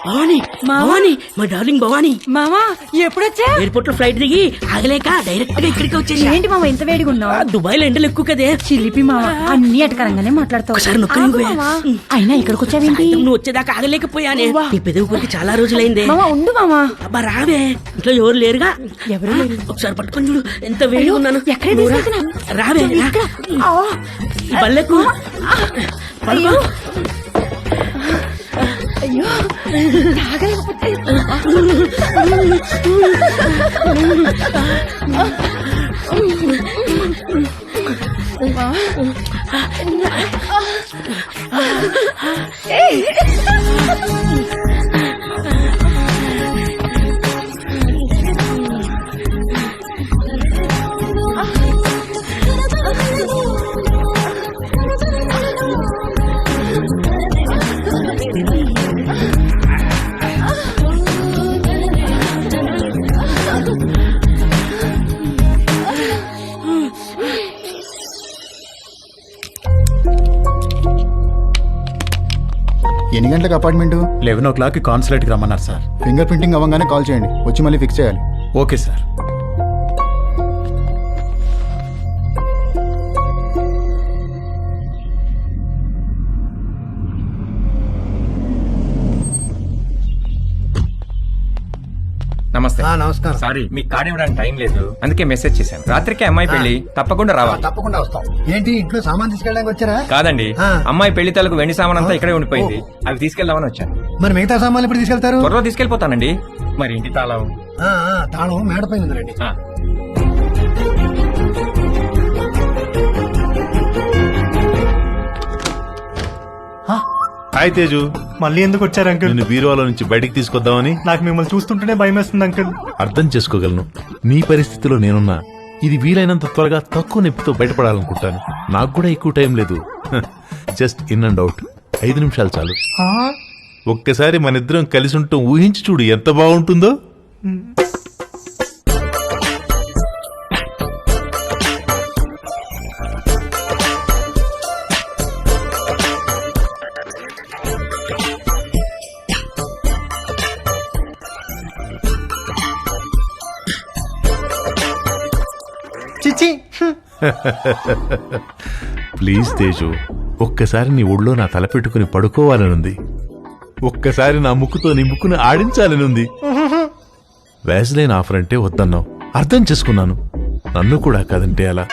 భవాని భవాని మా డార్లింగ్ భవాని. మామా ఎప్పుడొచ్చా? ఎయిర్పోర్ట్ లో ఫ్లైట్ దిగి ఆగలేక డైరెక్ట్ గా ఇక్కడికి వచ్చేసి. ఏంటి మామ ఇంత వేడిగా ఉన్నావు? దుబాయ్ లో ఎండలు ఎక్కువ కదే. చిలిపి మామ అన్ని అటకరంగానే మాట్లాడతావు. ఒకసారి నొక్క అయినా ఇక్కడికి వచ్చావేంటి? నువ్వు వచ్చేదాకా ఆగలేకపోయానే. నీ పెదవి కొరికి చాలా రోజులైందే. మామ ఉండు మామా. అబ్బా రావే, ఇంట్లో ఎవరు లేరుగా. ఎవరు లేరు. ఒకసారి పట్టుకొని చూడు ఎంత వేడిగా ఉన్నాను. ఎక్కడ తీసుకెళ్తున్నా? రావే ఈ బల్లెకు పడుకో. అయ్యో తాగలేకపోతే ఎన్ని గంటలకు అపార్ట్మెంట్? 11 కాన్సులేట్కి రమ్మన్నారు సార్. ఫింగర్ ప్రింటింగ్ అవ్వగానే కాల్ చేయండి, వచ్చి మళ్ళీ ఫిక్స్ చేయాలి. Okay sir. నమస్తే. నమస్కారం. సారీ మీకు కార్డు ఇవ్వడానికి టైం లేదు, అందుకే మెసేజ్ చేశాను. రాత్రికి అమ్మాయి పెళ్లి, తప్పకుండా రావాలి. తప్పకుండా వస్తాం. ఏంటి ఇంట్లో సామాన్ తీసుకెళ్ళడానికి వచ్చారా? కాదండి, అమ్మాయి పెళ్లి తాలూకు వెండి సామాన్ అంతా ఇక్కడే ఉండిపోయింది, అవి తీసుకెళ్దామని వచ్చాను. మరి మిగతా సామాన్లు ఎప్పుడు తీసుకెళ్తారు? త్వరలో తీసుకెళ్లిపోతానండి. మరి ఇంటి తాళం? తాళం మేడపైన ఉందండి. ఆ. హాయ్ తేజు, మళ్ళీ ఎందుకు వచ్చారు అంకుల్? నిన్ను బీరువాలో నుంచి బయటికి తీసుకొద్దామని. నాకు మిమ్మల్ని చూస్తుంటేనే భయం వేస్తుంది అంకుల్. అర్థం చేసుకోగలను, నీ పరిస్థితిలో నేనున్నా. ఇది వీలైనంత త్వరగా తక్కువ నొప్పితో బయటపడాలనుకుంటాను. నాకు కూడా ఎక్కువ టైం లేదు. జస్ట్ ఇన్ అండ్ అవుట్ 5 నిమిషాలు చాలు. ఒక్కసారి మన ఇద్దరం కలిసి ఉంటాం ఊహించి చూడు ఎంత బాగుంటుందో. చిచి ప్లీజ్ తేజు, ఒక్కసారి నీ ఒళ్ళో నా తల పెట్టుకుని పడుకోవాలనుంది. ఒక్కసారి నా ముక్కుతో నీ ముక్కుని ఆడించాలనుంది. వ్యాజ్లైన్ ఆఫర్ అంటే వద్దన్నావు, అర్థం చేసుకున్నాను. నన్ను కూడా కాదంటే అలా.